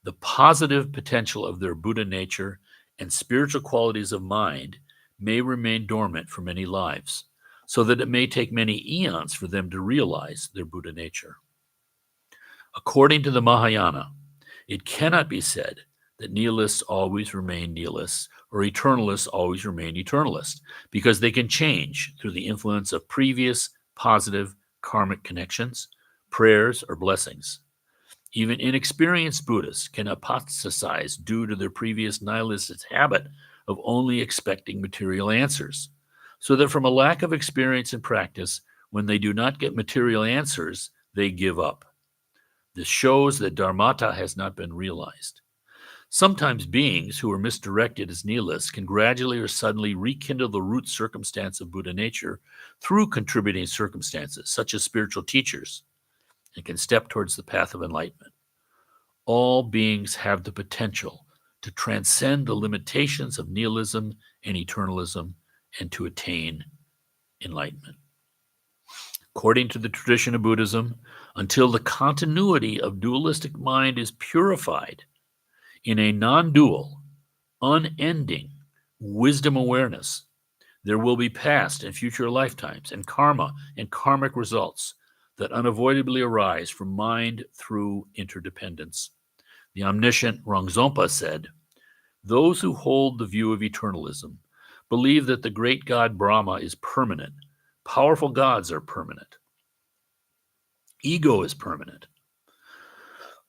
The positive potential of their Buddha nature and spiritual qualities of mind may remain dormant for many lives, so that it may take many eons for them to realize their Buddha nature. According to the Mahayana, it cannot be said that nihilists always remain nihilists or eternalists always remain eternalists, because they can change through the influence of previous positive karmic connections, prayers, or blessings. Even inexperienced Buddhists can apostatize due to their previous nihilist habit of only expecting material answers, so that from a lack of experience and practice, when they do not get material answers, they give up. This shows that dharmata has not been realized. Sometimes beings who are misdirected as nihilists can gradually or suddenly rekindle the root circumstance of Buddha nature through contributing circumstances, such as spiritual teachers, and can step towards the path of enlightenment. All beings have the potential to transcend the limitations of nihilism and eternalism and to attain enlightenment. According to the tradition of Buddhism, until the continuity of dualistic mind is purified in a non-dual, unending wisdom awareness, there will be past and future lifetimes and karma and karmic results that unavoidably arise from mind through interdependence. The omniscient Rongzompa said, "Those who hold the view of eternalism believe that the great God Brahma is permanent. Powerful gods are permanent. Ego is permanent.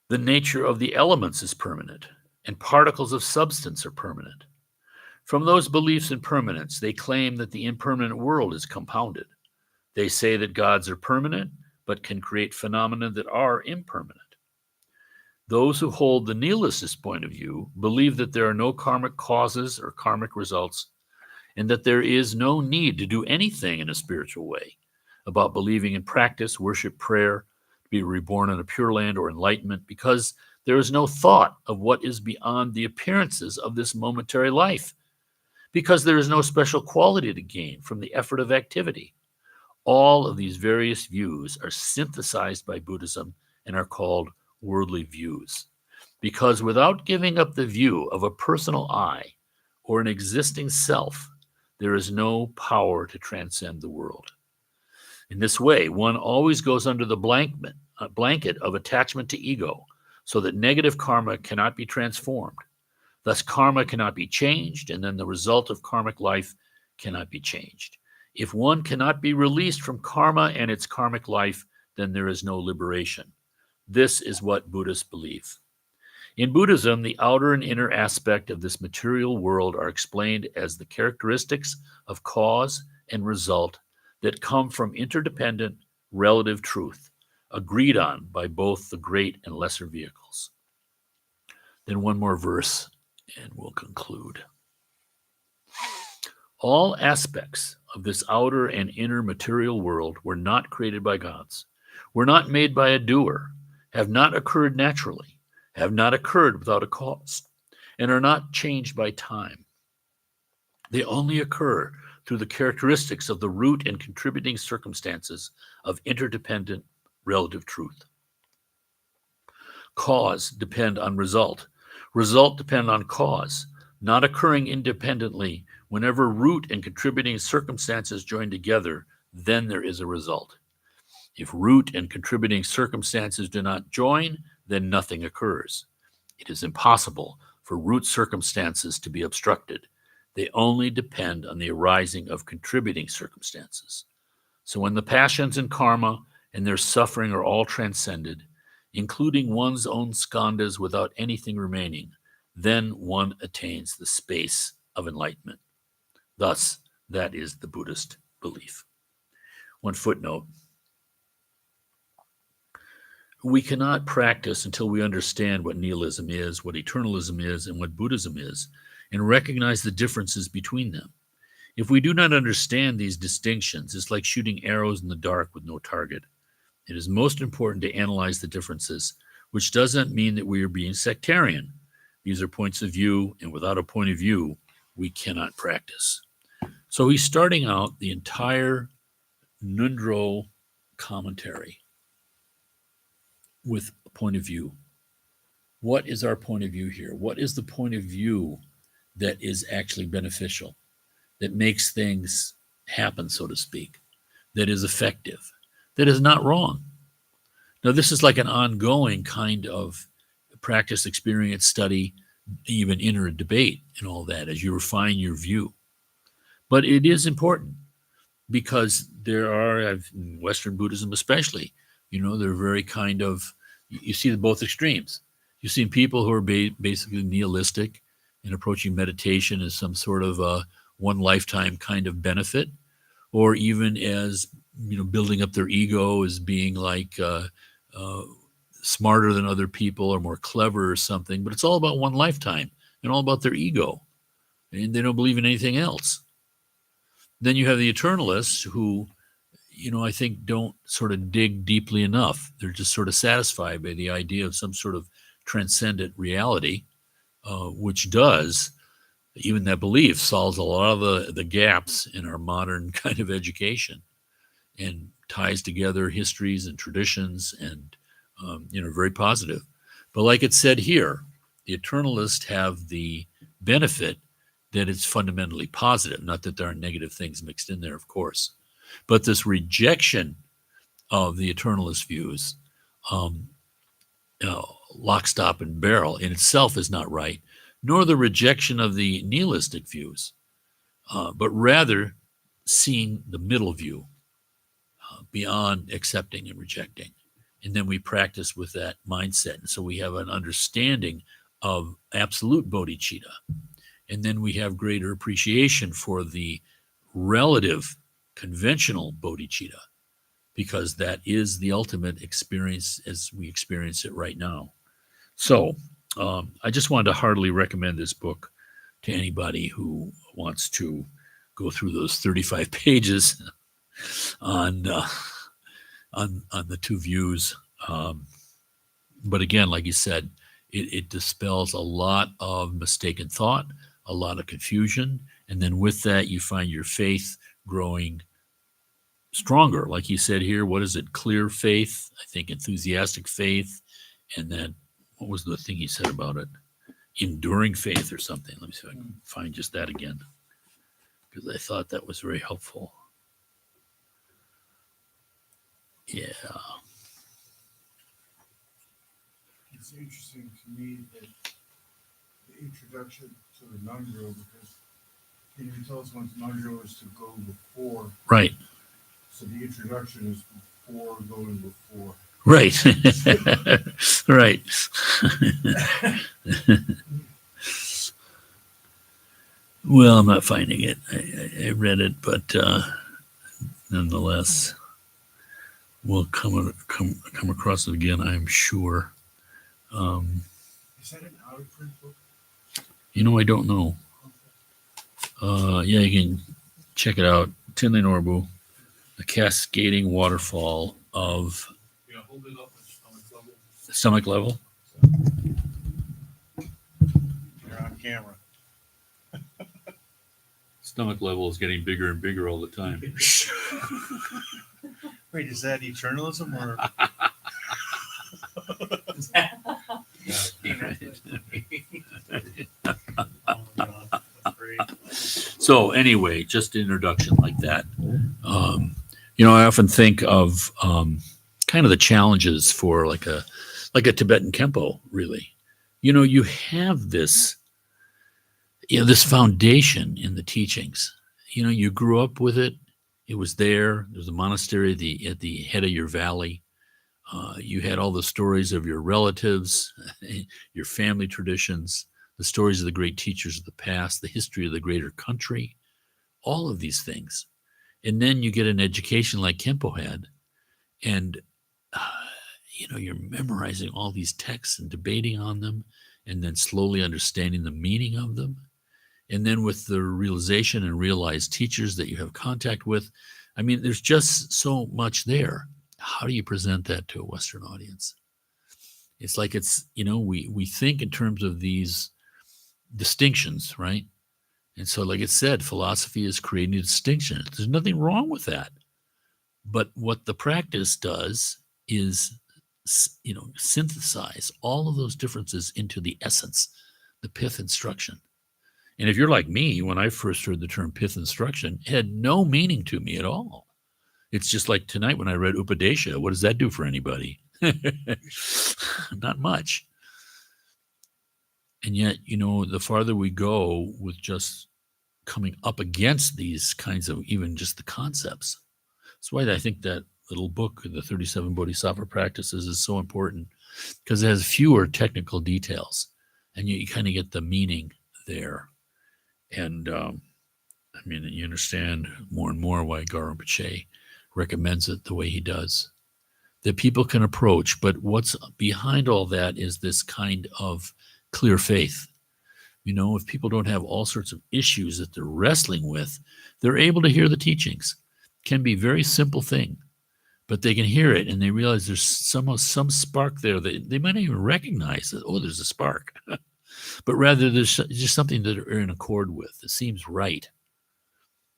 The nature of the elements is permanent, and particles of substance are permanent. From those beliefs in permanence, they claim that the impermanent world is compounded. They say that gods are permanent, but can create phenomena that are impermanent. Those who hold the nihilist point of view believe that there are no karmic causes or karmic results, and that there is no need to do anything in a spiritual way about believing in practice, worship, prayer, be reborn in a pure land, or enlightenment, because there is no thought of what is beyond the appearances of this momentary life, because there is no special quality to gain from the effort of activity. All of these various views are synthesized by Buddhism and are called worldly views, because without giving up the view of a personal I or an existing self, there is no power to transcend the world. In this way, one always goes under the blanket of attachment to ego, so that negative karma cannot be transformed. Thus, karma cannot be changed, and then the result of karmic life cannot be changed. If one cannot be released from karma and its karmic life, then there is no liberation. This is what Buddhists believe. In Buddhism, the outer and inner aspect of this material world are explained as the characteristics of cause and result that come from interdependent relative truth, agreed on by both the great and lesser vehicles. Then one more verse, and we'll conclude. All aspects of this outer and inner material world were not created by gods, were not made by a doer, have not occurred naturally, have not occurred without a cause, and are not changed by time. They only occur through the characteristics of the root and contributing circumstances of interdependent relative truth. Cause depend on result. Result depend on cause, not occurring independently. Whenever root and contributing circumstances join together, then there is a result. If root and contributing circumstances do not join, then nothing occurs. It is impossible for root circumstances to be obstructed. They only depend on the arising of contributing circumstances. So when the passions and karma and their suffering are all transcended, including one's own skandhas without anything remaining, then one attains the space of enlightenment. Thus, that is the Buddhist belief. One footnote. We cannot practice until we understand what nihilism is, what eternalism is, and what Buddhism is, and recognize the differences between them. If we do not understand these distinctions, it's like shooting arrows in the dark with no target. It is most important to analyze the differences, which doesn't mean that we are being sectarian. These are points of view, and without a point of view, we cannot practice. So he's starting out the entire Nundro commentary with a point of view. What is our point of view here? What is the point of view that is actually beneficial, that makes things happen, so to speak, that is effective, that is not wrong? Now, this is like an ongoing kind of practice, experience, study, even inner debate and all that as you refine your view. But it is important because there are, in Western Buddhism especially, they're very kind of, you see both extremes. You've seen people who are basically nihilistic and approaching meditation as some sort of a one lifetime kind of benefit, or even as, building up their ego as being like smarter than other people or more clever or something. But it's all about one lifetime and all about their ego. And they don't believe in anything else. Then you have the eternalists who, I think don't sort of dig deeply enough. They're just sort of satisfied by the idea of some sort of transcendent reality, which does, even that belief solves a lot of the gaps in our modern kind of education and ties together histories and traditions and, very positive. But like it said here, the eternalists have the benefit that it's fundamentally positive, not that there are negative things mixed in there, of course. But this rejection of the eternalist views, lock, stock, and barrel in itself is not right, nor the rejection of the nihilistic views, but rather seeing the middle view beyond accepting and rejecting. And then we practice with that mindset. And so we have an understanding of absolute bodhicitta. And then we have greater appreciation for the relative conventional bodhicitta, because that is the ultimate experience as we experience it right now. So I just wanted to heartily recommend this book to anybody who wants to go through those 35 pages on the two views. But again, like you said, it dispels a lot of mistaken thought, a lot of confusion, and then with that, you find your faith growing stronger. Like he said here, what is it? Clear faith, I think enthusiastic faith, and then what was the thing he said about it? Enduring faith or something. Let me see if I can find just that again, because I thought that was very helpful. Yeah. It's interesting to me that the introduction to the non-drill, because he tells us once non-drill is to go before. Right. So the introduction is before going before. Right. Right. Well, I'm not finding it. I read it, but nonetheless, we'll come across it again, I'm sure. Is that an out of print book? I don't know. Yeah, you can Check it out. Thinley Norbu, the cascading waterfall of Yeah, hold it up at stomach stomach level. level. You're on camera. Stomach level is getting bigger and bigger all the time. Wait, is that eternalism or? Oh, God, that's great. So anyway, just introduction like that. You know, I often think of kind of the challenges for like a Tibetan Kempo. Really, you know, you have this, you know, this foundation in the teachings. You know, you grew up with it. It was there. There's a monastery at the head of your valley. You had all the stories of your relatives, your family traditions, the stories of the great teachers of the past, the history of the greater country, all of these things. And then you get an education like Kempo had, and you know, you're memorizing all these texts and debating on them, and then slowly understanding the meaning of them. And then with the realization and realized teachers that you have contact with, I mean, there's just so much there. How do you present that to a Western audience? It's like it's, you know, we think in terms of these distinctions, right? And so, like it said, philosophy is creating a distinction. There's nothing wrong with that. But what the practice does is, you know, synthesize all of those differences into the essence, the pith instruction. And if you're like me, when I first heard the term pith instruction, it had no meaning to me at all. It's just like tonight when I read Upadesha. What does that do for anybody? Not much. And yet, you know, the farther we go with just coming up against these kinds of even just the concepts. That's why I think that little book, The 37 Bodhisattva Practices, is so important, because it has fewer technical details and you kind of get the meaning there. And I mean, you understand more and more why Rinpoche recommends it the way he does, that people can approach. But what's behind all that is this kind of clear faith. You know, if people don't have all sorts of issues that they're wrestling with, they're able to hear the teachings. It can be a very simple thing, but they can hear it and they realize there's some spark there that they might not even recognize that, oh, there's a spark. But rather there's just something that they're in accord with, that seems right,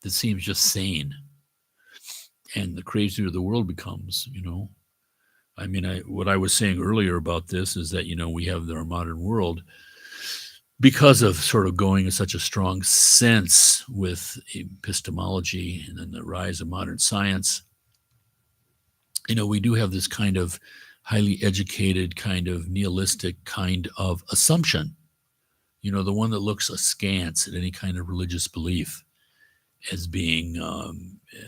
that seems just sane. And the crazier the world becomes, you know. I mean, what I was saying earlier about this is that, you know, we have our modern world, because of sort of going in such a strong sense with epistemology and then the rise of modern science, you know, we do have this kind of highly educated, kind of nihilistic kind of assumption, you know, the one that looks askance at any kind of religious belief as being,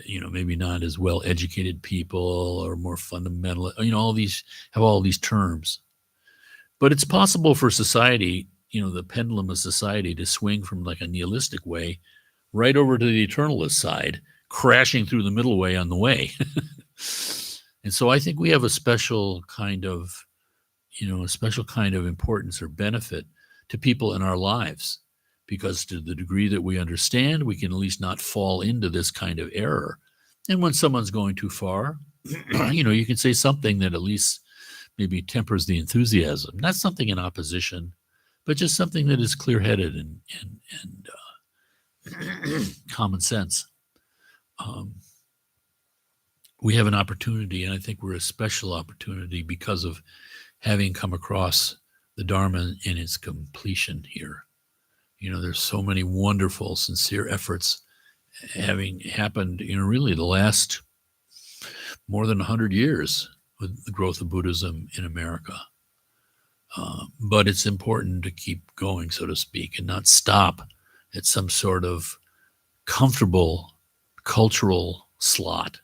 you know, maybe not as well educated people or more fundamental, you know, all these terms. But it's possible for society, you know, the pendulum of society to swing from like a nihilistic way right over to the eternalist side, crashing through the middle way on the way. And so I think we have a special kind of, you know, a special kind of importance or benefit to people in our lives, because to the degree that we understand, we can at least not fall into this kind of error. And when someone's going too far, you know, you can say something that at least maybe tempers the enthusiasm, not something in opposition, but just something that is clear-headed and common sense. We have an opportunity, and I think we're a special opportunity because of having come across the Dharma in its completion here. You know, there's so many wonderful, sincere efforts having happened, you know, really the last more than 100 years with the growth of Buddhism in America. But it's important to keep going, so to speak, and not stop at some sort of comfortable cultural slot,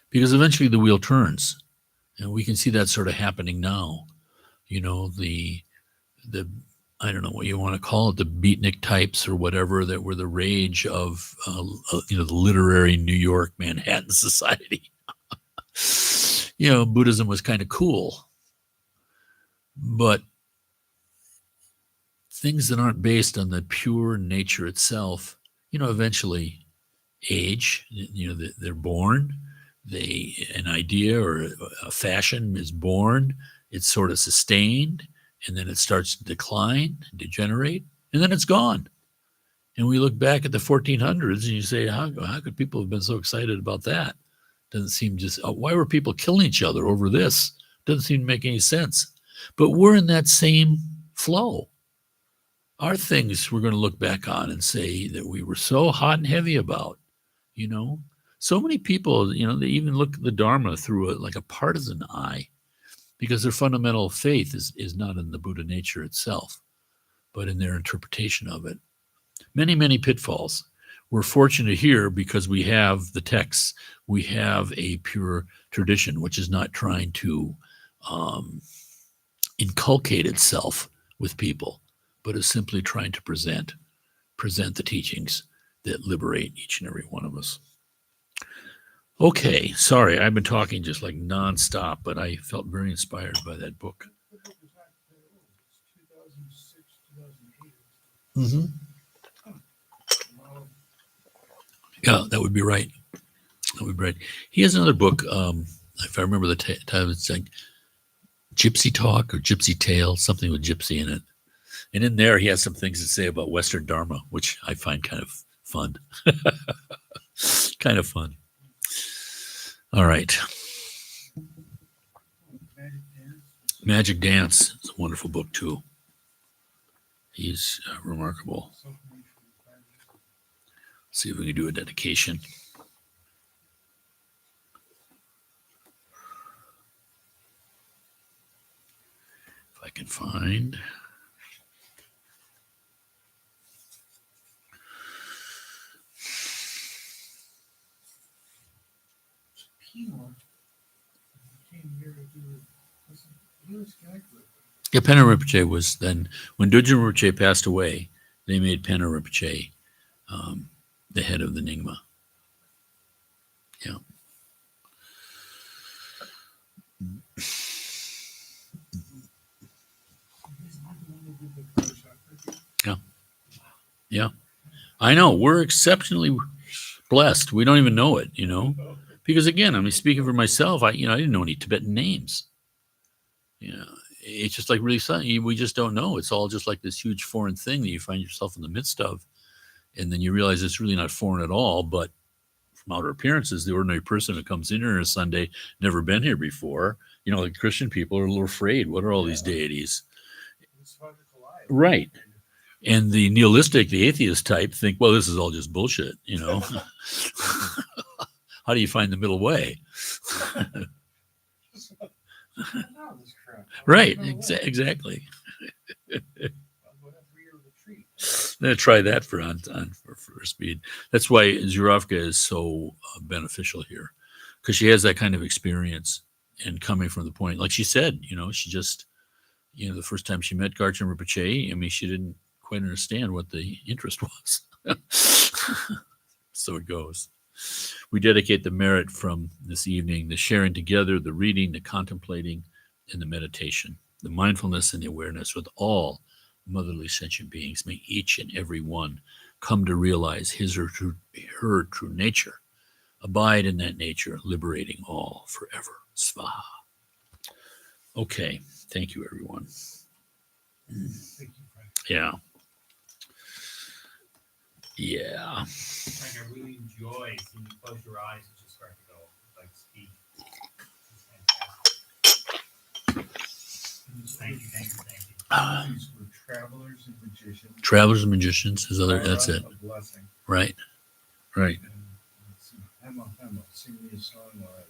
because eventually the wheel turns. And we can see that sort of happening now. You know, the I don't know what you want to call it, the beatnik types or whatever that were the rage of, you know, the literary New York Manhattan society. You know, Buddhism was kind of cool. But things that aren't based on the pure nature itself, you know, eventually age. They're born. An idea or a fashion is born. It's sort of sustained, and then it starts to decline, degenerate, and then it's gone. And we look back at the 1400s, and you say, how could people have been so excited about that? Doesn't seem why were people killing each other over this? Doesn't seem to make any sense. But we're in that same flow. Our things we're going to look back on and say that we were so hot and heavy about, So many people, they even look at the Dharma through like a partisan eye because their fundamental faith is not in the Buddha nature itself, but in their interpretation of it. Many, many pitfalls. We're fortunate here because we have the texts. We have a pure tradition, which is not trying to inculcate itself with people, but is simply trying to present the teachings that liberate each and every one of us. Okay, sorry, I've been talking just like nonstop, but I felt very inspired by that book. The book was not that old. It's 2006, 2008. Wow. Yeah, that would be right. He has another book, if I remember the title, it's like Gypsy Talk or Gypsy Tale, something with gypsy in it. And in there, he has some things to say about Western Dharma, which I find kind of fun. Kind of fun. All right. Magic Dance is a wonderful book, too. He's remarkable. See if we can do a dedication. If I can find. Pino came here to do it. He was connected with it. Yeah, Penna Rinpoche was then, when Dudjin Rinpoche passed away, they made Penna Rinpoche the head of the Nyingma. Yeah. Yeah. I know. We're exceptionally blessed. We don't even know it, because again, I mean, speaking for myself, I didn't know any Tibetan names. It's just like really something we just don't know. It's all just like this huge foreign thing that you find yourself in the midst of. And then you realize it's really not foreign at all, but from outer appearances, the ordinary person who comes in here on a Sunday, never been here before, like Christian people are a little afraid. What are all these deities? It's hard to collide. Right. And the nihilistic, the atheist type think, well, this is all just bullshit, How do you find the middle way? Right, exactly. I'm going to try that for speed. That's why Zuravka is so beneficial here, because she has that kind of experience and coming from the point, like she said, she just, the first time she met Garchen Rinpoche, I mean, she didn't quite understand what the interest was. So it goes. We dedicate the merit from this evening, the sharing together, the reading, the contemplating, and the meditation, the mindfulness and the awareness with all motherly sentient beings. May each and every one come to realize his or her true nature, abide in that nature, liberating all forever. Svaha. Okay, thank you, everyone. Thank you, Frank. Yeah. Yeah. Frank, I really enjoy seeing you close your eyes and just start to go, like, speak. It's fantastic. Thank you. These were travelers and magicians. Travelers and magicians is other. That's it. A blessing. Right. And let's see, Hema, sing me a song while I